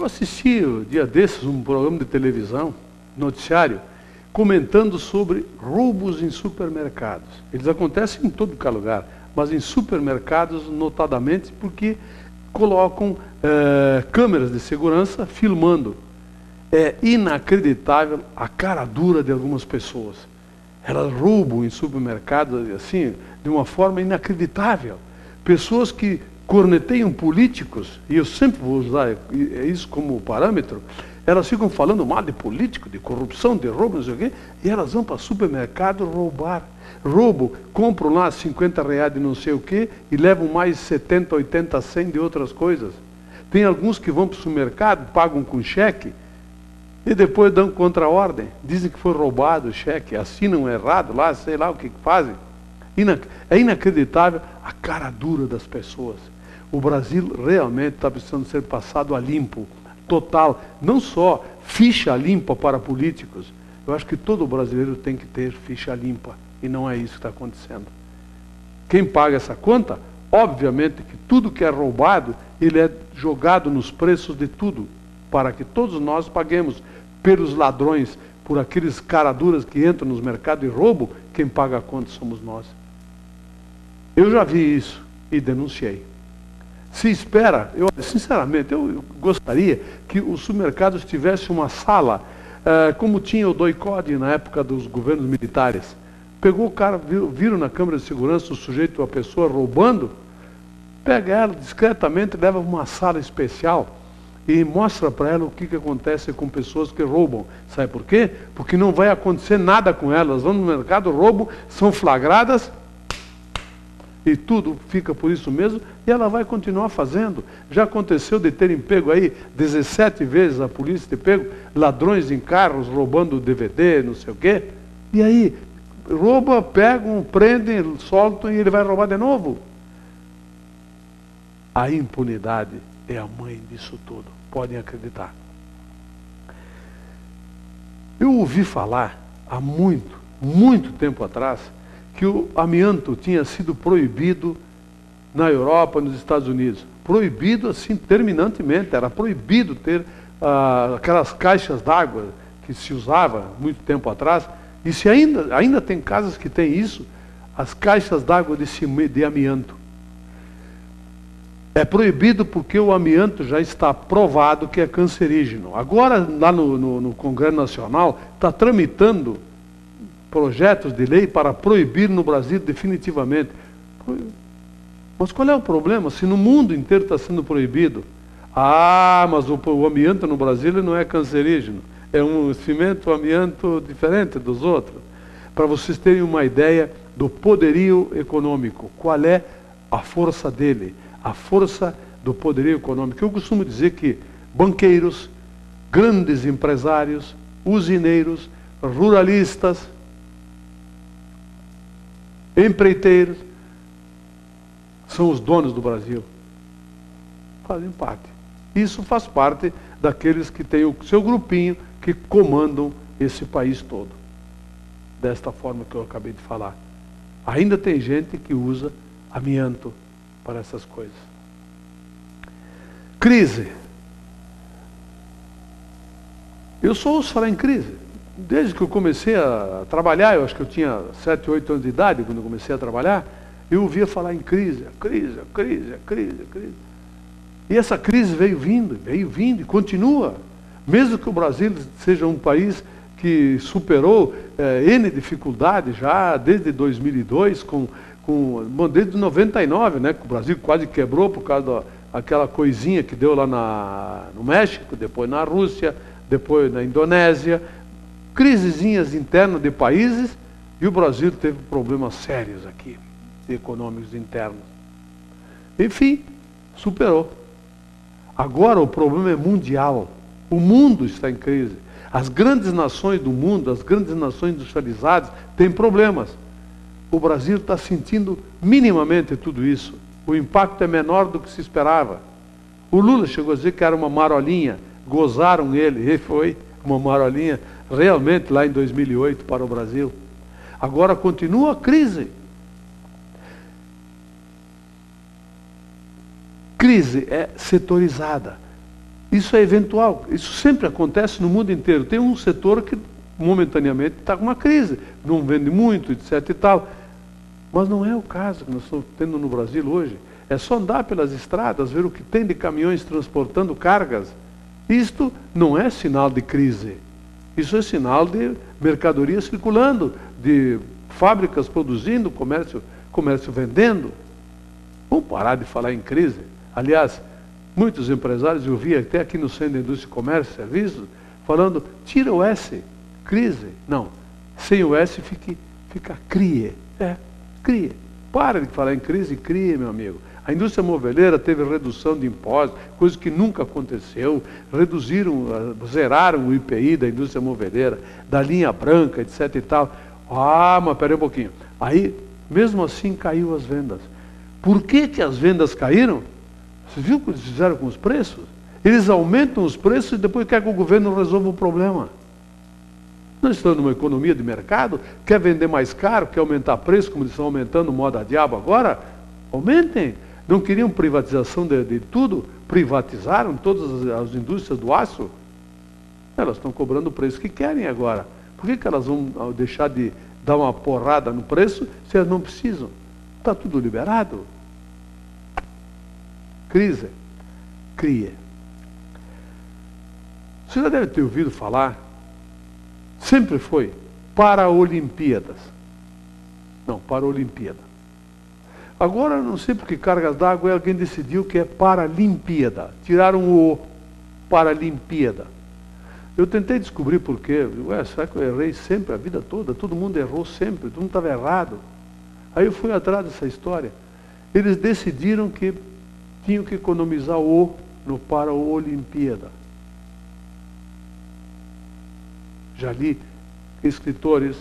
Eu assisti, dia desses, um programa de televisão, noticiário, comentando sobre roubos em supermercados. Eles acontecem em todo lugar, mas em supermercados, notadamente, porque colocam câmeras de segurança filmando. É inacreditável a cara dura de algumas pessoas. Elas roubam em supermercados, assim, de uma forma inacreditável. Pessoas que corneteiam políticos, e eu sempre vou usar isso como parâmetro, elas ficam falando mal de político, de corrupção, de roubo, não sei o quê, e elas vão para o supermercado roubar. Roubo, compram lá 50 reais de não sei o quê, e levam mais 70, 80, 100 de outras coisas. Tem alguns que vão para o supermercado, pagam com cheque, e depois dão contra-ordem. Dizem que foi roubado o cheque, assinam errado lá, sei lá o que fazem. É inacreditável a cara dura das pessoas. O Brasil realmente está precisando ser passado a limpo, total. Não só ficha limpa para políticos. Eu acho que todo brasileiro tem que ter ficha limpa. E não é isso que está acontecendo. Quem paga essa conta, obviamente que tudo que é roubado, ele é jogado nos preços de tudo, para que todos nós paguemos pelos ladrões, por aqueles caraduras que entram nos mercados e roubam, quem paga a conta somos nós. Eu já vi isso e denunciei. Se espera, sinceramente, eu gostaria que os supermercados tivessem uma sala, como tinha o DOI-CODE na época dos governos militares. Pegou o cara, viram na câmera de segurança o sujeito, a pessoa roubando, pega ela discretamente, leva para uma sala especial e mostra para ela o que acontece com pessoas que roubam. Sabe por quê? Porque não vai acontecer nada com elas. Vão no mercado, roubam, são flagradas e tudo fica por isso mesmo, e ela vai continuar fazendo. Já aconteceu de terem pego aí 17 vezes a polícia ter pego ladrões em carros, roubando DVD, não sei o quê. E aí, rouba, pegam, prendem, soltam e ele vai roubar de novo. A impunidade é a mãe disso tudo, podem acreditar. Eu ouvi falar há muito tempo atrás que o amianto tinha sido proibido na Europa, nos Estados Unidos. Proibido assim terminantemente, era proibido ter aquelas caixas d'água que se usava muito tempo atrás. E se ainda tem casas que tem isso, as caixas d'água de amianto. É proibido porque o amianto já está provado que é cancerígeno. Agora, lá no Congresso Nacional, está tramitando projetos de lei para proibir no Brasil definitivamente. Mas qual é o problema? Se no mundo inteiro está sendo proibido. Ah, mas o amianto no Brasil ele não é cancerígeno. É um cimento amianto diferente dos outros. Para vocês terem uma ideia do poderio econômico. Qual é a força dele? A força do poderio econômico. Eu costumo dizer que banqueiros, grandes empresários, usineiros, ruralistas, empreiteiros, são os donos do Brasil. Fazem parte. Isso faz parte daqueles que têm o seu grupinho que comandam esse país todo. Desta forma que eu acabei de falar. Ainda tem gente que usa amianto para essas coisas. Crise. Eu só ouço falar em crise. Desde que eu comecei a trabalhar, eu acho que eu tinha 7, 8 anos de idade, quando eu comecei a trabalhar, eu ouvia falar em crise, crise. E essa crise veio vindo e continua. Mesmo que o Brasil seja um país que superou N dificuldades já desde 2002, desde 99, né, que o Brasil quase quebrou por causa daquela coisinha que deu lá no México, depois na Rússia, depois na Indonésia, crisezinhas internas de países, e o Brasil teve problemas sérios aqui, econômicos internos. Enfim, superou. Agora o problema é mundial. O mundo está em crise. As grandes nações do mundo, as grandes nações industrializadas, têm problemas. O Brasil está sentindo minimamente tudo isso. O impacto é menor do que se esperava. O Lula chegou a dizer que era uma marolinha. Gozaram ele foi uma marolinha realmente lá em 2008 para o Brasil. Agora continua a crise. Crise é setorizada. Isso é eventual, isso sempre acontece no mundo inteiro. Tem um setor que momentaneamente está com uma crise, não vende muito, etc e tal. Mas não é o caso que nós estamos tendo no Brasil hoje. É só andar pelas estradas, ver o que tem de caminhões transportando cargas. Isto não é sinal de crise. Isso é sinal de mercadoria circulando, de fábricas produzindo, comércio vendendo. Vamos parar de falar em crise. Aliás, muitos empresários, eu vi até aqui no Centro de Indústria, Comércio e Serviços, falando, tira o S, crise. Não, sem o S fica CRIE. CRIE. Para de falar em crise, CRIE, meu amigo. A indústria moveleira teve redução de impostos, coisa que nunca aconteceu. Zeraram o IPI da indústria moveleira, da linha branca, etc e tal. Ah, mas peraí um pouquinho. Aí, mesmo assim, caiu as vendas. Por que as vendas caíram? Você viu o que eles fizeram com os preços? Eles aumentam os preços e depois querem que o governo resolva o problema. Nós estamos numa economia de mercado, quer vender mais caro, quer aumentar preço, como eles estão aumentando moda diabo agora? Aumentem. Não queriam privatização de tudo? Privatizaram todas as indústrias do aço? Elas estão cobrando o preço que querem agora. Por que elas vão deixar de dar uma porrada no preço se elas não precisam? Está tudo liberado. Crise. Cria. Você já deve ter ouvido falar, sempre foi Paralimpíadas. Não, Paralimpíada. Agora, não sei por que cargas d'água, alguém decidiu que é Paralimpíada. Tiraram o Paralimpíada. Eu tentei descobrir por quê. Será que eu errei sempre a vida toda? Todo mundo errou sempre, todo mundo estava errado. Aí eu fui atrás dessa história. Eles decidiram que tinham que economizar o no Paralimpíada. Já li escritores,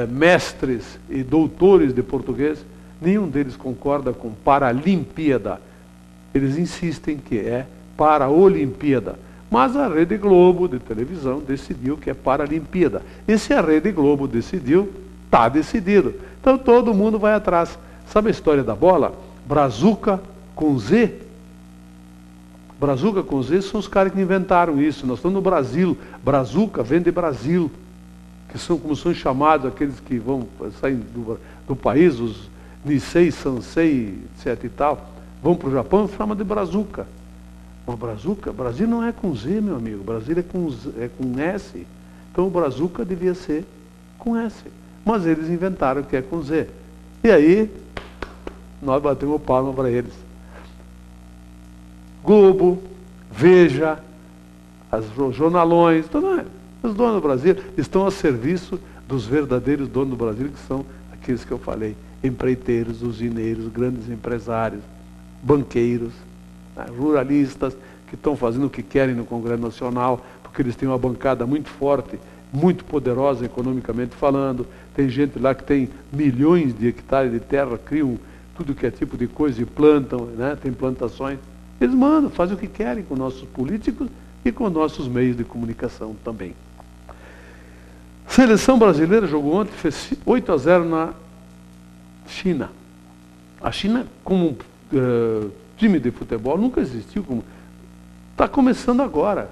mestres e doutores de português, nenhum deles concorda com Paralimpíada. Eles insistem que é Paralimpíada. Mas a Rede Globo de televisão decidiu que é Paralimpíada. E se a Rede Globo decidiu, está decidido. Então todo mundo vai atrás. Sabe a história da bola? Brazuca com Z. Brazuca com Z são os caras que inventaram isso. Nós estamos no Brasil. Brazuca vem de Brasil. Que são como são chamados aqueles que vão sair do país, os Nisei, Sansei, etc e tal. Vão para o Japão e chamam de Brazuca. Mas Brazuca, Brasil não é com Z, meu amigo. Brasil é com S. Então o Brazuca devia ser com S. Mas eles inventaram que é com Z. E aí, nós batemos palma para eles. Globo, Veja, os jornalões, os donos do Brasil estão a serviço dos verdadeiros donos do Brasil, que são aqueles que eu falei, empreiteiros, usineiros, grandes empresários, banqueiros, ruralistas, que estão fazendo o que querem no Congresso Nacional, porque eles têm uma bancada muito forte, muito poderosa economicamente falando. Tem gente lá que tem milhões de hectares de terra, criam tudo que é tipo de coisa e plantam, né? Tem plantações. Eles mandam, fazem o que querem com nossos políticos e com nossos meios de comunicação também. A seleção brasileira jogou ontem, fez 8-0 na China. A China, como time de futebol, nunca existiu. Está começando agora.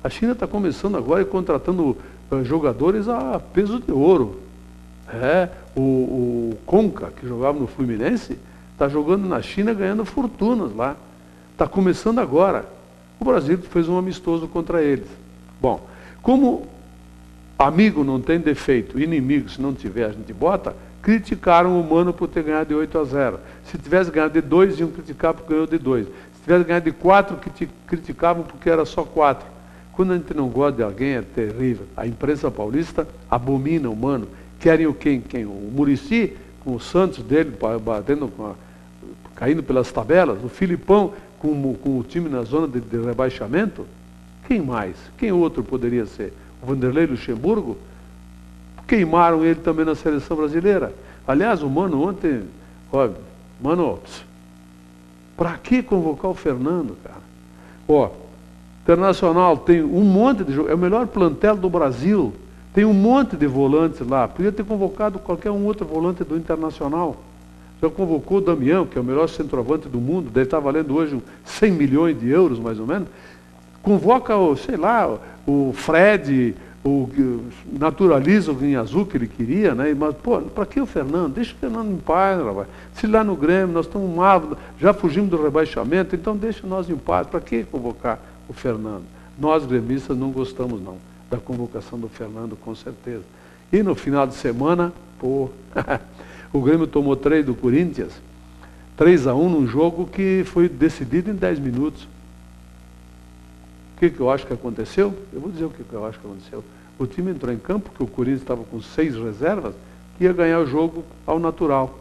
A China está começando agora e contratando jogadores a peso de ouro. O Conca, que jogava no Fluminense, está jogando na China ganhando fortunas lá. Está começando agora. O Brasil fez um amistoso contra eles. Bom, como amigo não tem defeito, inimigo se não tiver a gente bota, criticaram o Mano por ter ganhado de 8-0. Se tivesse ganhado de 2, iam criticar porque ganhou de 2. Se tivesse ganhado de 4, criticavam porque era só 4. Quando a gente não gosta de alguém é terrível. A imprensa paulista abomina o Mano. Querem o quem? O Muricy, com o Santos dele, batendo caindo pelas tabelas. O Filipão, com o time na zona de rebaixamento. Quem mais? Quem outro poderia ser? O Vanderlei Luxemburgo? Queimaram ele também na seleção brasileira. Aliás, o Mano ontem... para que convocar o Fernando, cara? Internacional tem um monte de... É o melhor plantel do Brasil. Tem um monte de volantes lá. Podia ter convocado qualquer um outro volante do Internacional. Já convocou o Damião, que é o melhor centroavante do mundo. Deve estar valendo hoje 100 milhões de euros, mais ou menos. Convoca, sei lá, o Fred, naturaliza o Green Azul que ele queria, né? Mas, pô, para que o Fernando? Deixa o Fernando em paz, rapaz. Se lá no Grêmio nós estamos mal, já fugimos do rebaixamento, então deixa nós em paz. Para que convocar o Fernando? Nós, gremistas, não gostamos, não, da convocação do Fernando, com certeza. E no final de semana, pô, o Grêmio tomou 3 do Corinthians, 3-1 num jogo que foi decidido em 10 minutos. O que eu acho que aconteceu? Eu vou dizer o que eu acho que aconteceu. O time entrou em campo, porque o Corinthians estava com 6 reservas, que ia ganhar o jogo ao natural.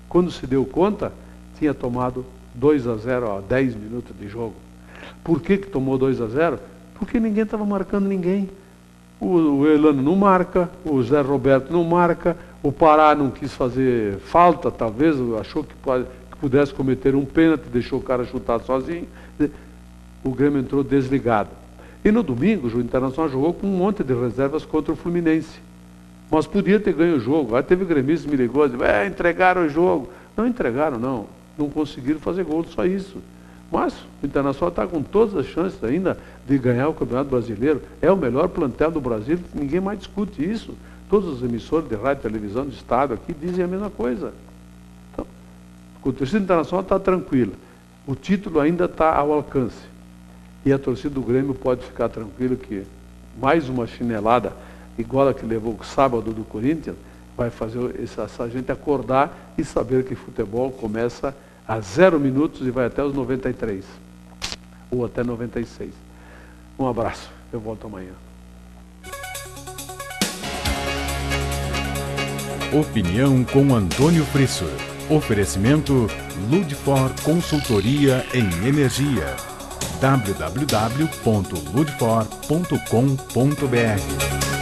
Quando se deu conta, tinha tomado 2-0 a 10 minutos de jogo. Por que tomou 2-0? Porque ninguém estava marcando ninguém. O Elano não marca, o Zé Roberto não marca, o Pará não quis fazer falta, talvez, achou que pudesse cometer um pênalti, deixou o cara chutar sozinho. O Grêmio entrou desligado. E no domingo, o Internacional jogou com um monte de reservas contra o Fluminense. Mas podia ter ganho o jogo. Aí teve gremista que me ligou e disse, entregaram o jogo. Não entregaram, não. Não conseguiram fazer gol, só isso. Mas o Internacional está com todas as chances ainda de ganhar o Campeonato Brasileiro. É o melhor plantel do Brasil, ninguém mais discute isso. Todos os emissores de rádio e televisão do Estado aqui dizem a mesma coisa. Então, a torcida internacional está tranquila. O título ainda está ao alcance. E a torcida do Grêmio pode ficar tranquila que mais uma chinelada, igual a que levou o sábado do Corinthians, vai fazer essa gente acordar e saber que futebol começa a 0 minutos e vai até os 93. Ou até 96. Um abraço. Eu volto amanhã. Opinião com Antônio Frisso. Oferecimento Ludfor Consultoria em Energia. www.ludfor.com.br